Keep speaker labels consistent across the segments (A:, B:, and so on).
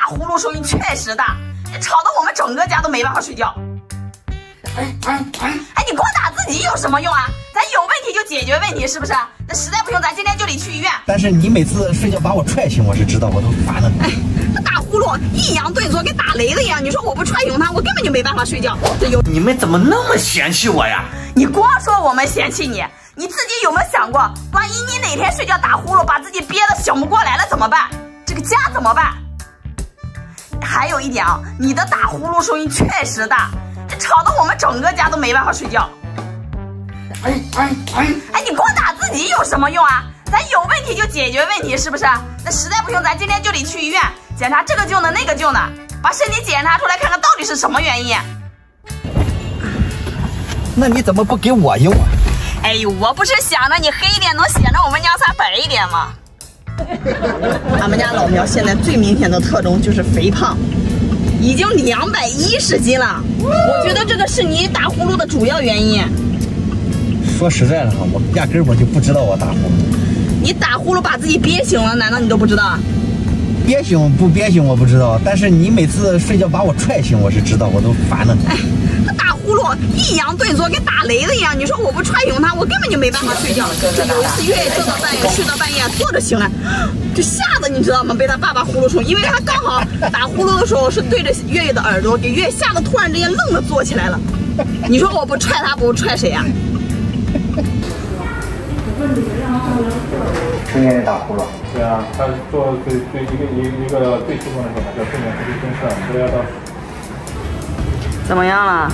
A: 呼噜声音确实大，吵得我们整个家都没办法睡觉。哎，你光打自己有什么用啊？咱有问题就解决问题，是不是？那实在不行，咱今天就得去医院。
B: 但是你每次睡觉把我踹醒，我是知道，我都烦了。
A: 哎，这打呼噜抑扬顿挫，跟打雷了一样。你说我不踹醒他，我根本就没办法睡觉。这有
B: 你们怎么那么嫌弃我呀？
A: 你光说我们嫌弃你，你自己有没有想过，万一你哪天睡觉打呼噜，把自己憋得醒不过来了怎么办？这个家怎么办？还有一点啊，你的打呼噜声音确实大，这吵得我们整个家都没办法睡觉。哎，你光打自己有什么用啊？咱有问题就解决问题，是不是？那实在不行，咱今天就得去医院检查这个旧呢那个旧呢，把身体检查出来看看到底是什么原因。
B: 那你怎么不给我用啊？
A: 哎呦，我不是想着你黑一点能显着我们娘仨白一点吗？俺们家老苗现在最明显的特征就是肥胖，已经210斤了。我觉得这个是你打呼噜的主要原因。
B: 说实在的哈，我压根我就不知道我打呼噜。
A: 你打呼噜把自己憋醒了，难道你都不知道？
B: 憋醒不憋醒我不知道，但是你每次睡觉把我踹醒，我是知道，我都烦了。
A: 哎，他打呼噜抑扬顿挫，跟打雷了一样。你说我不踹醒他，我根本就没办法睡觉。有一次月月做到半夜，睡到半夜坐着醒来，就吓得你知道吗？被他爸爸呼噜声，因为他刚好打呼噜的时候是对着月月的耳朵，给月月吓得突然之间愣的坐起来了。你说我不踹他，不踹谁呀？
B: 成年人打呼噜。
C: 对啊，他做一个最基本的检查叫睡眠呼吸监测，都要到。
A: 怎么样了？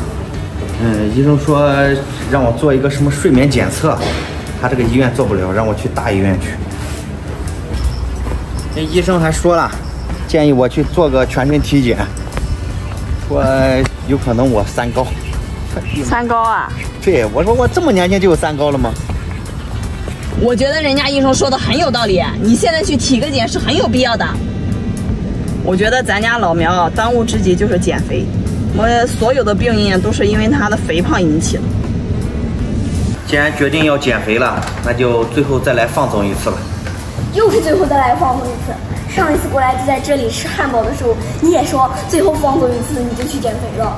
B: 医生说让我做一个什么睡眠检测，他这个医院做不了，让我去大医院去。那医生还说了，建议我去做个全身体检，说有可能我三高。
A: 三高啊？
B: 对，我说我这么年轻就有三高了吗？
A: 我觉得人家医生说的很有道理，你现在去体个检是很有必要的。我觉得咱家老苗当务之急就是减肥，我所有的病因都是因为他的肥胖引起的。
B: 既然决定要减肥了，那就最后再来放纵一次了。
D: 又是最后再来放纵一次。上一次过来就在这里吃汉堡的时候，你也说最后放纵一次你就去减肥了。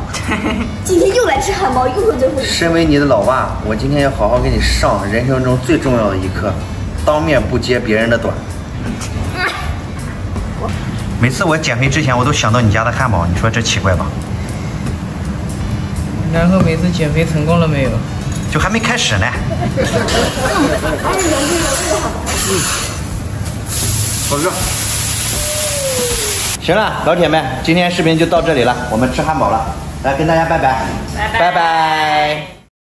D: 今天又来吃汉堡，又是最后一次。
B: 身为你的老爸，我今天要好好给你上人生中最重要的一课，当面不揭别人的短。每次我减肥之前，我都想到你家的汉堡，你说这奇怪吧？
E: 然后每次减肥成功了没有？
B: 就还没开始呢。好热。行了，老铁们，今天视频就到这里了，我们吃汉堡了，来跟大家拜拜，拜拜。